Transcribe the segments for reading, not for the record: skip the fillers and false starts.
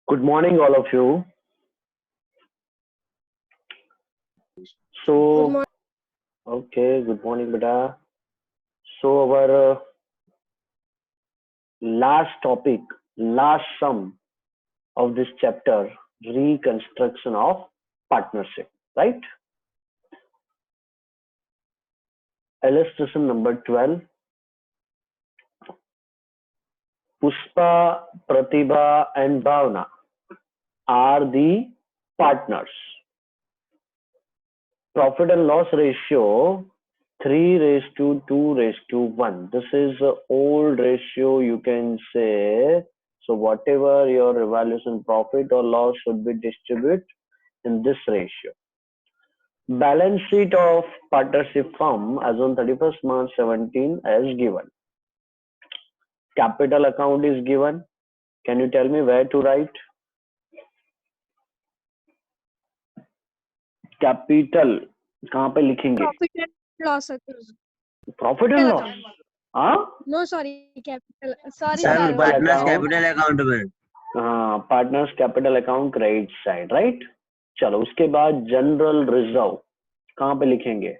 Good morning, all of you. Good So, morning. okay, good morning, beta. So, our last topic, last sum of this chapter, reconstruction of partnership, right? Illustration number 12. Pushpa, Pratibha, and Bhavna are the partners. Profit and loss ratio 3:2:1. This is an old ratio, you can say. So whatever your evaluation profit or loss should be distributed in this ratio. Balance sheet of partnership firm as on 31st March 17 as given. Capital account is given. Can you tell me where to write? Capital कहाँ पे लिखेंगे? Profit and loss account. Profit and loss. हाँ? No, sorry, capital. Sorry, sir sir. Capital partners account. Capital account में हाँ, partners capital account credit side, right? चलो उसके बाद general reserve कहाँ पे लिखेंगे?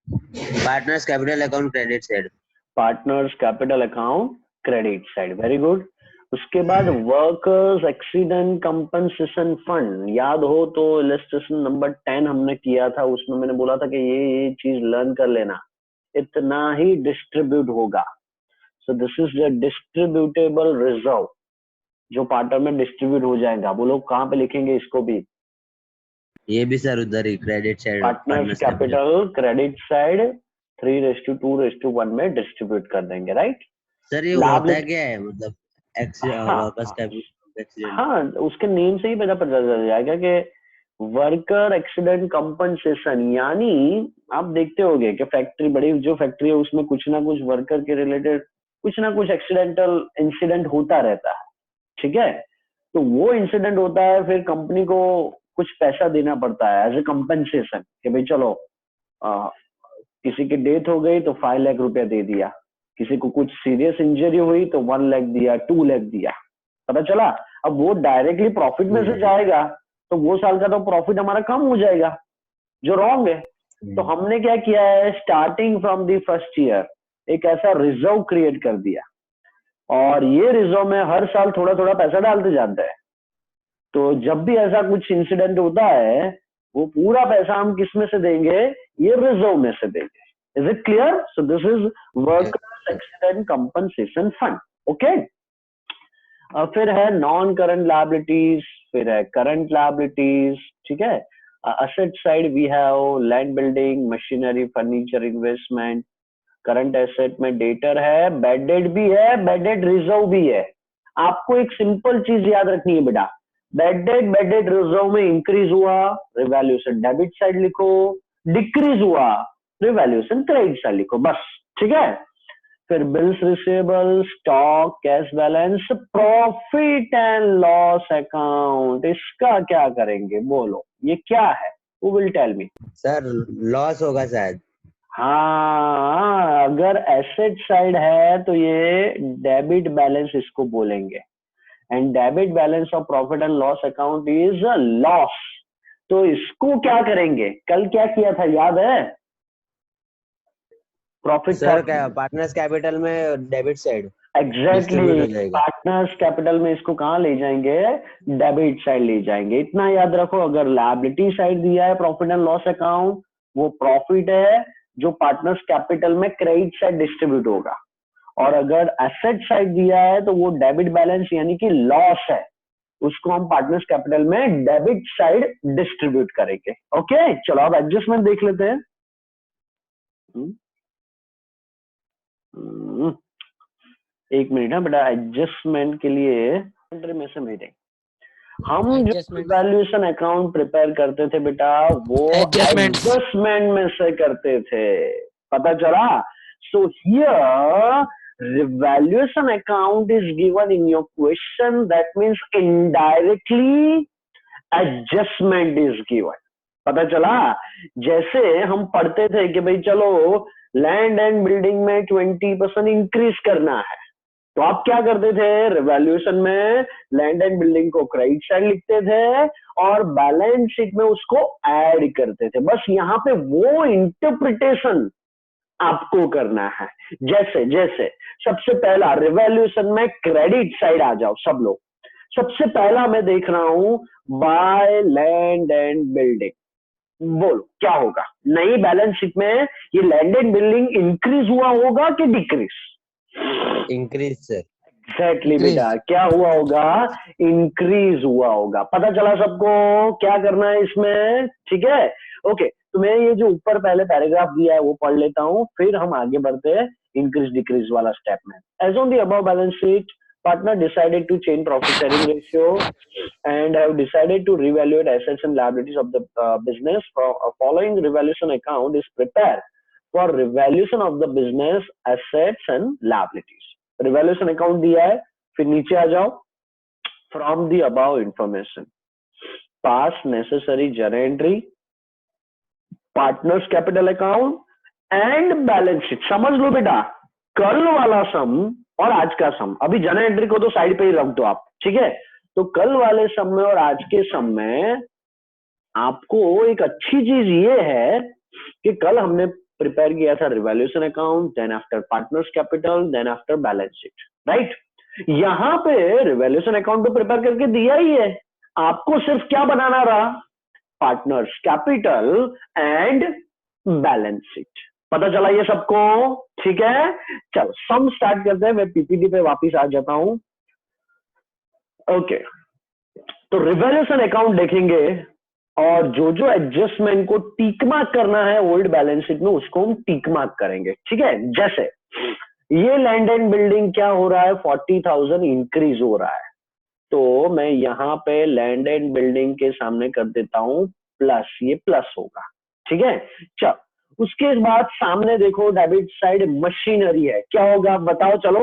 Partners capital account credit side partners capital account credit side, very good. उसके बाद वर्कर्स एक्सीडेंट कंपनसेशन फंड, याद हो तो इलस्ट्रेशन नंबर 10 हमने किया था, उसमें मैंने बोला था कि ये चीज लर्न कर लेना, इतना ही डिस्ट्रीब्यूट होगा। So this is the distributable reserve जो पार्टनर में डिस्ट्रीब्यूट हो जाएगा। वो लोग कहाँ पे लिखेंगे इसको भी? ये भी सर उधर ही credit side partners capital credit side 3:2:1 में डिस्ट्रीब्यूट कर देंगे, राइट? सर ये होता क्या है, मतलब वर्कर्स कैपिटल एक्सीडेंट? हाँ, उसके नेम से ही पता चल जाएगा कि वर्कर एक्सीडेंट कंपनसेशन, यानी आप देखते होंगे कि फैक्ट्री, बड़ी जो फैक्ट्री है उसमें कुछ ना कुछ वर्कर के रिलेटेड कुछ ना कुछ एक्सीडेंटल इंसिडेंट होता रहता है, ठीक है? तो वो इंसिडेंट होता है, फिर कंपनी को कुछ पैसा देना पड़ता है एज ए कंपनसेशन कि भाई चलो किसी की डेथ हो गई तो 5 लाख रुपया दे दिया, किसी को कुछ सीरियस इंजरी हुई तो 1 लाख दिया, 2 लाख दिया, पता चला। अब वो डायरेक्टली प्रॉफिट में से जाएगा तो वो साल का तो प्रॉफिट हमारा कम हो जाएगा, जो रॉन्ग है। तो हमने क्या किया है, starting from the first year एक ऐसा रिजर्व क्रिएट कर दिया, और ये रिजर्व में हर साल थोड़ा थोड़ा पैसा डालते जाते हैं। तो जब भी ऐसा कुछ इंसिडेंट होता है वो पूरा पैसा हम किस में से देंगे? ये रिजर्व में से देंगे। Is it clear? So this is workers accident compensation fund, okay. फिर है नॉन करंट लायबिलिटीज, फिर है करंट लायबिलिटीज, ठीक है। Asset side we have land, building, machinery, furniture, investment. Current asset में डेटर है, बैड डेट भी है, बैड डेट रिजर्व भी है। आपको एक सिंपल चीज याद रखनी है बेटा, बैड डेट रिजर्व में इंक्रीज हुआ, रिवैल्यूएशन डेबिट साइड लिखो, डिक्रीज हुआ, रिवैल्यूएशन क्रेडिट साइड लिखो, बस, ठीक है। फिर bills receivable, stock, cash balance, profit and loss account, इसका क्या करेंगे बोलो, ये क्या है? Who will tell me? Sir loss होगा शायद। हाँ, अगर एसेट साइड है तो ये डेबिट बैलेंस इसको बोलेंगे, and debit balance of profit and loss account is loss. तो इसको क्या करेंगे? कल क्या किया था याद है? प्रॉफिट सर क्या पार्टनर्स कैपिटल में debit side exactly, partners capital में इसको कहाँ ले जाएंगे? डेबिट साइड ले जाएंगे। इतना याद रखो, अगर लायबिलिटी साइड दिया है प्रॉफिट एंड लॉस अकाउंट, वो प्रॉफिट है जो पार्टनर्स कैपिटल में क्रेडिट साइड डिस्ट्रीब्यूट होगा, और अगर एसेट साइड दिया है तो वो डेबिट बैलेंस यानी कि लॉस है, उसको हम पार्टनर्स कैपिटल में डेबिट साइड डिस्ट्रीब्यूट करेंगे, ओके। चलो अब एडजस्टमेंट देख लेते हैं। एक मिनट है बेटा, एडजस्टमेंट के लिए में से मीटिंग, हम जो वैल्यूएशन अकाउंट प्रिपेयर करते थे बेटा वो एडजस्टमेंट में से करते थे, पता चला। So here valuation account is given in your question, that means indirectly adjustment is given, पता चला। जैसे हम पढ़ते थे कि भाई चलो लैंड एंड बिल्डिंग में 20% इंक्रीज करना है, तो आप क्या करते थे, रिवैल्यूएशन में लैंड एंड बिल्डिंग को क्रेडिट साइड लिखते थे और बैलेंस शीट में उसको ऐड करते थे। बस यहाँ पे वो इंटरप्रिटेशन आपको करना है। जैसे जैसे सबसे पहला रिवैल्यूएशन में क्रेडिट साइड आ जाओ सब लोग। सबसे पहला मैं देख रहा हूं बाय लैंड एंड बिल्डिंग, बोलो क्या होगा नई बैलेंस शीट में, ये लैंड एंड बिल्डिंग इंक्रीज हुआ होगा कि डिक्रीज? Increase sir. एग्जैक्टली बेटा, क्या हुआ होगा, इंक्रीज हुआ होगा। पता चला सबको क्या करना है इसमें, ठीक है। ओके, तो मैं ये जो ऊपर पहले पैराग्राफ दिया है वो पढ़ लेता हूँ, फिर हम आगे बढ़ते हैं इंक्रीज डिक्रीज वाला स्टेप में। As on the above balance sheet, partner decided to change profit sharing ratio and have decided to reevaluate assets and liabilities of the business. Following revaluation account is prepared for revaluation of the business assets and liabilities. Revaluation account दिया है, फिर नीचे आ जाओ, from the above information pass necessary journal entry, partners capital account and balance sheet। समझ लो बेटा, कल वाला सम और आज का सम, अभी जर्नल एंट्री को तो साइड पे ही रख दो आप, ठीक है। तो कल वाले सम में और आज के सम में आपको एक अच्छी चीज ये है कि कल हमने प्रिपेयर किया था revaluation account, then after partners capital, then after balance sheet, right. यहां पे रिवैल्यूएशन अकाउंट तो प्रिपेयर करके दिया ही है, आपको सिर्फ क्या बनाना रहा, partners capital and balance sheet. पता चला ये सबको, ठीक है। चलो सम स्टार्ट करते हैं, मैं पीपीटी पे वापस आ जाता हूं। ओके, तो रिवैल्यूएशन अकाउंट देखेंगे और जो जो एडजस्टमेंट को टिक मार्क करना है ओल्ड बैलेंस शीट में उसको हम टिक मार्क करेंगे, ठीक है। जैसे ये लैंड एंड बिल्डिंग क्या हो रहा है, 40,000 इंक्रीज हो रहा है, तो मैं यहाँ पे लैंड एंड बिल्डिंग के सामने कर देता हूं प्लस, ये प्लस होगा, ठीक है। चलो उसके बाद सामने देखो डेबिट साइड मशीनरी है, क्या होगा बताओ, चलो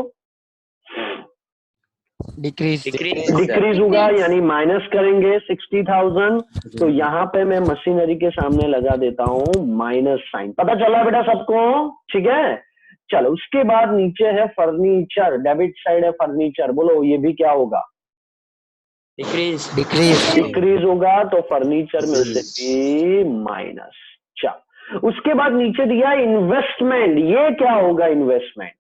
डिक्रीज होगा, यानी माइनस करेंगे 60,000। तो यहाँ पे मैं मशीनरी के सामने लगा देता हूँ माइनस साइन। पता चला बेटा सबको, ठीक है। चलो उसके बाद नीचे है फर्नीचर, डेबिट साइड है फर्नीचर, बोलो ये भी क्या होगा, डिक्रीज होगा, तो फर्नीचर में से भी माइनस। चल उसके बाद नीचे दिया इन्वेस्टमेंट, ये क्या होगा, इन्वेस्टमेंट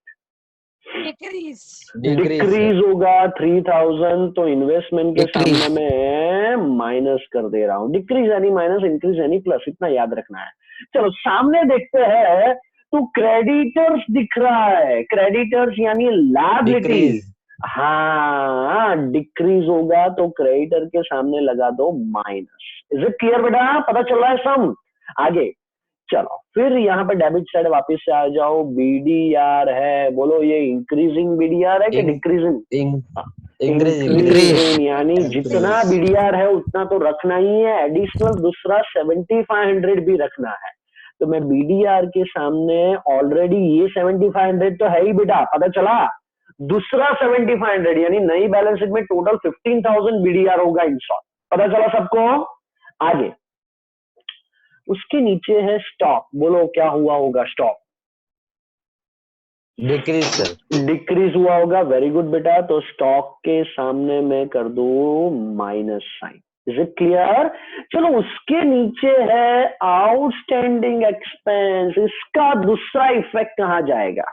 डिक्रीज होगा 3,000, तो इन्वेस्टमेंट के सामने में माइनस कर दे रहा हूं। डिक्रीज यानी माइनस, इंक्रीज यानी प्लस, इतना याद रखना है। चलो सामने देखते हैं, तो क्रेडिटर्स दिख रहा है, क्रेडिटर्स यानी लायबिलिटी, हाँ डिक्रीज होगा, तो क्रेडिटर के सामने लगा दो माइनस। इज इट क्लियर बेटा, पता चल रहा है सम। आगे चलो फिर यहाँ पे डेबिट साइड वापस से आ जाओ, बीडीआर है, बोलो ये इंक्रीजिंग बीडीआर है कि डिक्रीजिंग, इंक्रीजिंग, यानी जितना बीडीआर है उतना तो रखना ही है, एडिशनल दूसरा 7,500 भी रखना है। तो मैं बीडीआर के सामने ऑलरेडी ये 7,500 तो है ही बेटा, पता चला, दूसरा 7,500 यानी नई बैलेंस शीट में टोटल 15,000 बीडीआर होगा इन शॉर्ट। पता चला सबको। आगे उसके नीचे है स्टॉक, बोलो क्या हुआ होगा, स्टॉक डिक्रीज सर, डिक्रीज हुआ होगा, वेरी गुड बेटा। तो स्टॉक के सामने मैं कर दू minus sign. Is it clear. चलो उसके नीचे है आउटस्टैंडिंग एक्सपेंस, इसका दूसरा इफेक्ट कहाँ जाएगा,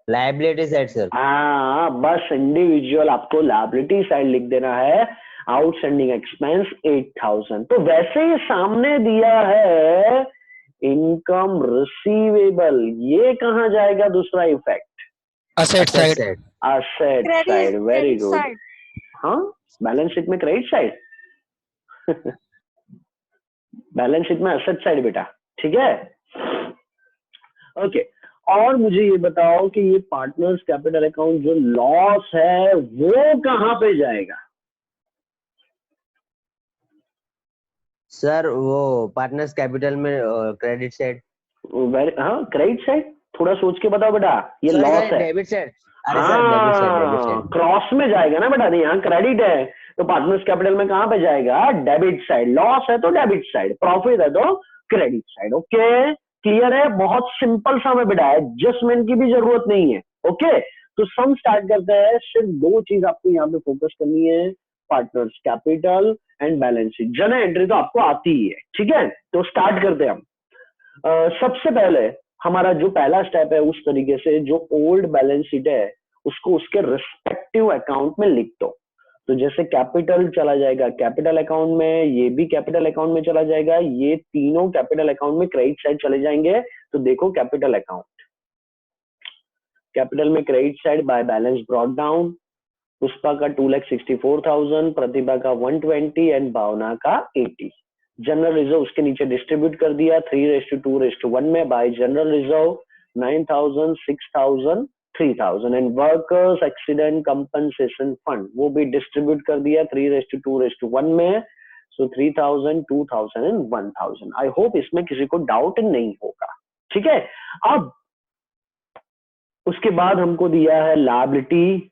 लायबिलिटी साइड सर। हाँ बस इंडिविजुअल आपको लायबिलिटी साइड लिख देना है, आउटस्टैंडिंग एक्सपेंस 8,000। तो वैसे ही सामने दिया है इनकम रिसीवेबल, ये कहाँ जाएगा दूसरा effect, asset side, asset side, very good. हाँ बैलेंस शीट में क्रेडिट साइड बैलेंस शीट में असेट साइड बेटा, ठीक है। ओके और मुझे ये बताओ कि ये पार्टनर्स कैपिटल अकाउंट जो लॉस है वो कहाँ पे जाएगा, सर वो पार्टनर्स कैपिटल में क्रेडिट साइड। हाँ क्रेडिट साइड, थोड़ा सोच के बताओ बेटा, ये लॉस है, डेबिट साइड। हाँ क्रॉस में जाएगा ना बेटा, यहाँ क्रेडिट है तो पार्टनर्स कैपिटल में कहाँ पे जाएगा, डेबिट साइड। लॉस है तो डेबिट साइड, प्रॉफिट है तो क्रेडिट साइड। ओके क्लियर है, बहुत सिंपल सा में बेटा, एडजस्टमेंट की भी जरूरत नहीं है। ओके तो सम स्टार्ट करता है, सिर्फ दो चीज आपको यहाँ पे फोकस करनी है, partners capital and balance sheet. General entry तो आपको आती ही है, ठीक है। तो स्टार्ट करते हैं हम। सबसे पहले हमारा जो पहला स्टेप है, उस तरीके से जो ओल्ड बैलेंस शीट है उसको उसके रिस्पेक्टिव अकाउंट में लिख दो। तो जैसे कैपिटल चला जाएगा कैपिटल अकाउंट में, ये भी कैपिटल अकाउंट में चला जाएगा, ये तीनों कैपिटल अकाउंट में क्रेडिट साइड चले जाएंगे। तो देखो कैपिटल अकाउंट, कैपिटल में credit side by balance brought down, Pushpa का 2,64,000, प्रतिभा का 120 एंड भावना का 80। जनरल रिजर्व उसके नीचे डिस्ट्रीब्यूट कर दिया 3:2:1 में bye general reserve 9,000, 6,000, 3,000 and workers accident compensation fund वो भी डिस्ट्रीब्यूट कर दिया 3:2:1 में। सो 3,000, 2,000 एंड 1,000। आई होप इसमें किसी को डाउट नहीं होगा, ठीक है। अब उसके बाद हमको दिया है लायबिलिटी,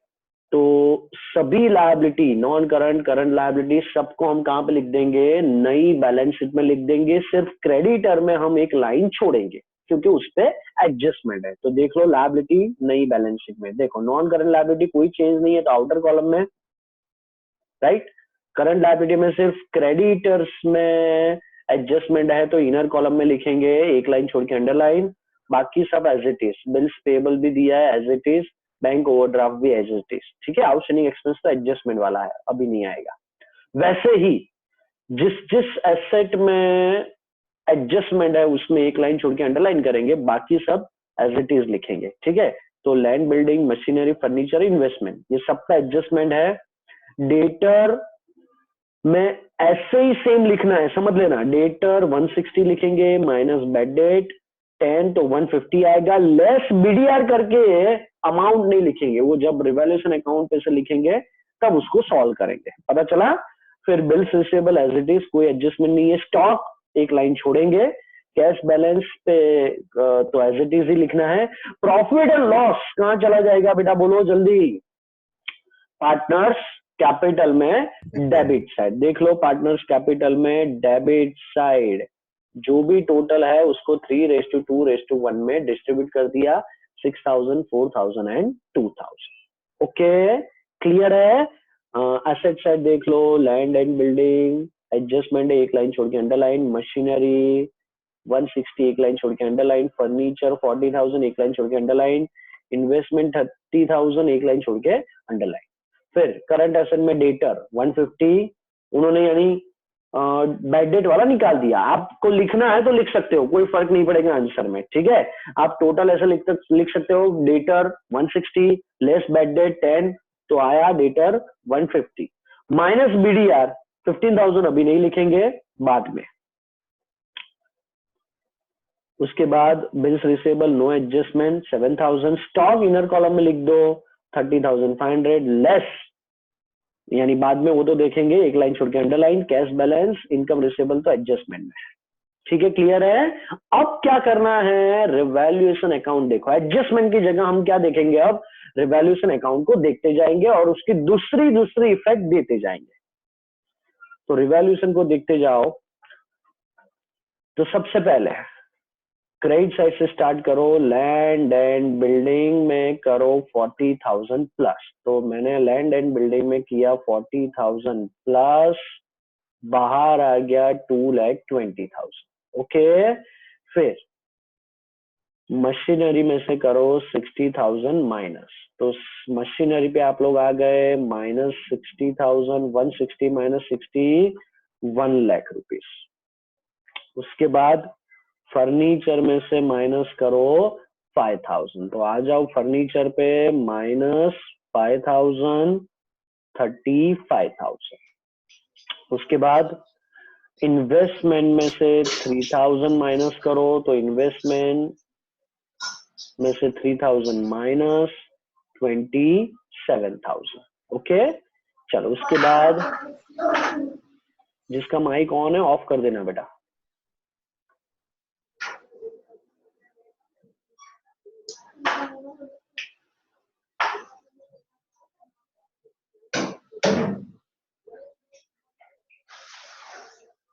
तो सभी liability non current, current liability सबको हम कहां पे लिख देंगे, नई बैलेंस शीट में लिख देंगे। सिर्फ क्रेडिटर में हम एक लाइन छोड़ेंगे क्योंकि उस पे एडजस्टमेंट है। तो देख लो लायबिलिटी नई बैलेंस शीट में, देखो नॉन करंट लायबिलिटी कोई चेंज नहीं है तो आउटर कॉलम में, राइट। करंट लायबिलिटी में सिर्फ क्रेडिटर्स में एडजस्टमेंट है तो इनर कॉलम में लिखेंगे, एक लाइन छोड़ के अंडरलाइन। बाकी सब as it is, bills payable भी दिया है as it is, bank overdraft भी एज इट इज, ठीक है। आउटस्टैंडिंग एक्सपेंस तो एडजस्टमेंट वाला है, अभी नहीं आएगा। वैसे ही जिस जिस एसेट में एडजस्टमेंट है उसमें एक लाइन छोड़ के अंडरलाइन करेंगे, बाकी सब एज इट इज लिखेंगे, ठीक है। तो land, building, machinery, furniture, investment, ये सबका एडजस्टमेंट है। डेटर में ऐसे ही सेम लिखना है, समझ लेना। डेटर 160 लिखेंगे माइनस बैड डेट 10, तो 150 आएगा, लेस बीडीआर करके अमाउंट नहीं लिखेंगे, वो जब रिवैल्यूएशन अकाउंट पे से लिखेंगे तब उसको सॉल्व करेंगे, पता चला। फिर bills receivable as it is, कोई एडजस्टमेंट नहीं है। स्टॉक एक लाइन छोड़ेंगे, कैश बैलेंस पे तो एज इट इज ही लिखना है। प्रॉफिट एंड लॉस कहां चला जाएगा बेटा, बोलो जल्दी। पार्टनर्स कैपिटल में डेबिट साइड, देख लो पार्टनर्स कैपिटल में डेबिट साइड जो भी टोटल है उसको 3:2:1 में डिस्ट्रीब्यूट कर दिया 6,000, 4,000 एंड 2,000। ओके, क्लियर है। एसेट साइड देख लो, लैंड एंड बिल्डिंग एडजस्टमेंट है, एक लाइन छोड़ के अंडरलाइन। मशीनरी 160, एक लाइन छोड़ के अंडरलाइन। फर्नीचर 40,000, एक लाइन छोड़ के अंडरलाइन। इन्वेस्टमेंट 30,000, एक लाइन छोड़ के अंडरलाइन। फिर करंट एसेट में डेटर 150, उन्होंने यानी बैड डेट वाला निकाल दिया। आपको लिखना है तो लिख सकते हो, कोई फर्क नहीं पड़ेगा आंसर में, ठीक है। आप टोटल ऐसे लिख सकते हो, डेटर 160 लेस बैड डेट 10, तो आया डेटर 150 माइनस बीडीआर 15,000, अभी नहीं लिखेंगे, बाद में। उसके बाद bills receivable no adjustment 7,000। Stock inner column में लिख दो 30,500 लेस, यानी बाद में वो तो देखेंगे, एक लाइन छोड़ के underline. Cash balance, income receivable तो एडजस्टमेंट में, ठीक है, क्लियर है। अब क्या करना है, रिवैल्यूएशन अकाउंट देखो। एडजस्टमेंट की जगह हम क्या देखेंगे, अब रिवैल्यूएशन अकाउंट को देखते जाएंगे और उसकी दूसरी इफेक्ट देते जाएंगे। तो रिवैल्यूएशन को देखते जाओ। तो सबसे पहले क्रेडिट साइड से स्टार्ट करो, लैंड एंड बिल्डिंग में करो 40,000 प्लस। तो मैंने लैंड एंड बिल्डिंग में किया 40,000 प्लस, बाहर आ गया 2,20,000। ओके, फिर मशीनरी में से करो 60,000 माइनस। तो मशीनरी पे आप लोग आ गए माइनस 60,000, 160 माइनस 60, 1 लाख रुपीस। उसके बाद फर्नीचर में से माइनस करो 5,000, तो आ जाओ फर्नीचर पे माइनस 5,000, 35,000। उसके बाद इन्वेस्टमेंट में से 3,000 माइनस करो, तो इन्वेस्टमेंट में से 3,000 माइनस 27,000। ओके, चलो उसके बाद जिसका माइक ऑन है ऑफ कर देना बेटा।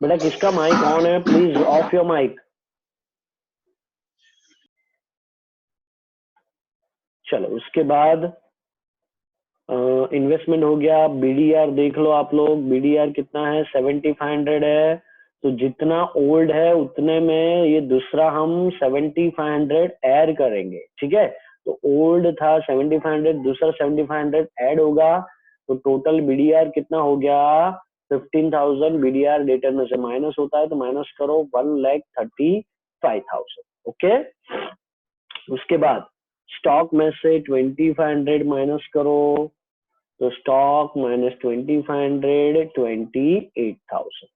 बेटा किसका माइक ऑन है, प्लीज ऑफ योर माइक। चलो उसके उसके बाद इन्वेस्टमेंट हो गया। बीडीआर देख लो आप लोग, बीडीआर कितना है, 7500 है। तो जितना ओल्ड है उतने में ये दूसरा हम 7500 ऐड करेंगे, ठीक है। तो ओल्ड था 7500, दूसरा 7500 ऐड होगा, तो टोटल बीडीआर कितना हो गया, 15,000। बीडीआर डेटर में से माइनस होता है तो माइनस करो, 1,35,000। ओके, उसके बाद स्टॉक में से 2500 माइनस करो, तो स्टॉक माइनस 2500, 28,000।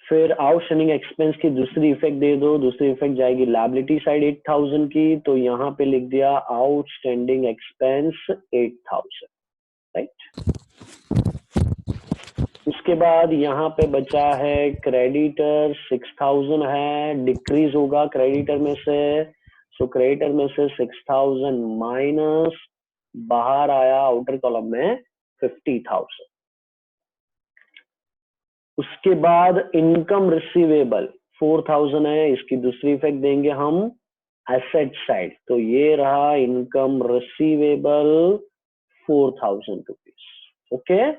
फिर आउटस्टैंडिंग एक्सपेंस की दूसरी इफेक्ट दे दो, दूसरी इफेक्ट जाएगी लायबिलिटी साइड 8,000 की, तो यहाँ पे लिख दिया आउटस्टैंडिंग एक्सपेंस 8,000, राइट। उसके बाद यहाँ पे बचा है क्रेडिटर 6,000 है, डिक्रीज होगा क्रेडिटर में से, सो क्रेडिटर में से 6,000 माइनस, बाहर आया आउटर कॉलम में 50,000। उसके बाद इनकम रिसीवेबल 4,000 है, इसकी दूसरी इफेक्ट देंगे हम एसेट साइड, तो ये रहा इनकम रिसीवेबल 4,000 रुपीज। ओके,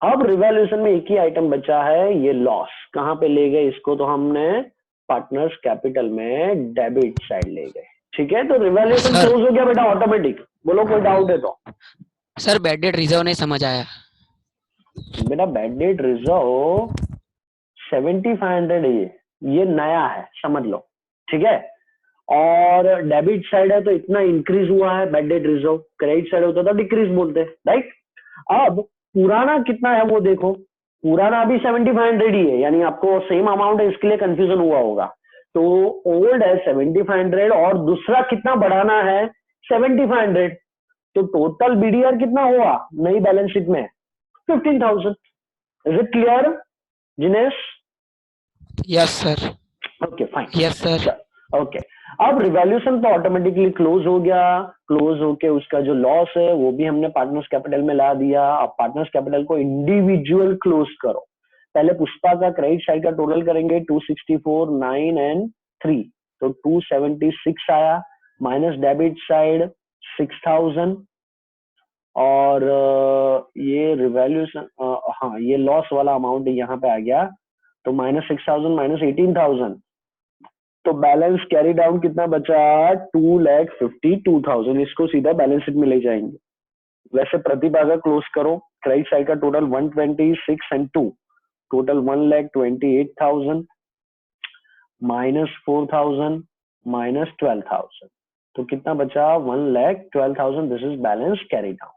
अब रिवैल्यूएशन में एक ही आइटम बचा है, ये लॉस। कहां पे ले गए इसको, तो हमने पार्टनर्स कैपिटल में डेबिट साइड ले गए, ठीक है। तो रिवैल्यूएशन सर। क्लोज हो गया बेटा ऑटोमेटिक। बोलो कोई डाउट है तो। सर बैड डेट रिजर्व नहीं समझ आया। बेटा बैड डेट रिजर्व 7500 है, ये नया है समझ लो, ठीक है। और डेबिट साइड है तो इतना इंक्रीज हुआ है bad date reserve, credit side होता था डिक्रीज बोलते, राइट। अब पुराना कितना है वो देखो, पुराना अभी 7500 ही है, यानी आपको सेम अमाउंट है, इसके लिए कंफ्यूजन हुआ होगा। तो ओल्ड है 7500 और दूसरा कितना बढ़ाना है 7500, तो टोटल बीडीआर कितना हुआ नई बैलेंस शीट में 15,000। Is it clear Jinesh? Yes sir. Okay fine, yes sir. Okay. अब रिवैल्यूएशन तो ऑटोमेटिकली क्लोज हो गया, क्लोज होके उसका जो लॉस है वो भी हमने पार्टनर्स कैपिटल में ला दिया। अब पार्टनर्स कैपिटल को इंडिविजुअल क्लोज करो। पहले पुष्पा का क्रेडिट साइड का टोटल करेंगे 264, 9 एंड 3, तो 276 आया, माइनस डेबिट साइड 6,000, और ये रिवैल्यूएशन हाँ ये लॉस वाला अमाउंट यहाँ पे आ गया, तो माइनस 6,000 माइनस 18,000, तो बैलेंस कैरी डाउन कितना बचा 2,52,000। इसको सीधा बैलेंस शीट में ले जाएंगे। वैसे प्रतिभा का क्लोज करो, क्रेडिट साइड का total 126 and 2, total 1,28,000 minus 4,000 minus 12,000, तो कितना बचा 1,12,000। This is balance carry down.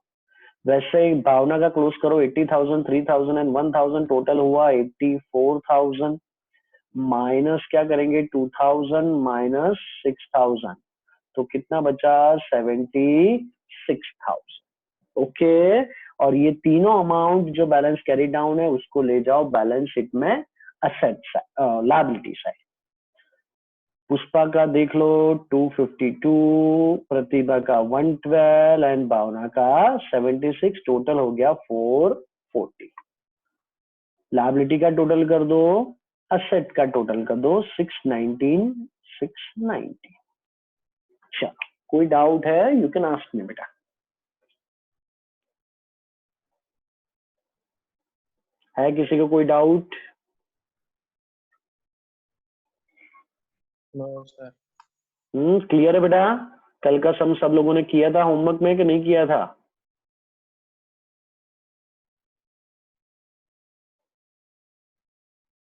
वैसे भावना का क्लोज करो 80,000, 3,000 एंड 1,000, टोटल हुआ 84,000, माइनस क्या करेंगे 2,000 माइनस 6,000, तो कितना बचा 76,000। ओके, और ये तीनों अमाउंट जो बैलेंस कैरी डाउन है उसको ले जाओ बैलेंस शीट में asset side, liability side. Pushpa का देख लो 252, प्रतिभा का 112 एंड भावना का 76, टोटल हो गया 440। लायबिलिटी का टोटल कर दो, असेट का टोटल कर दो 619, 690। चलो कोई डाउट है यू कैन आस्क मी बेटा। है किसी को कोई डाउट? No sir. क्लियर है बेटा? कल का सम सब लोगों ने किया था होमवर्क में कि नहीं किया था?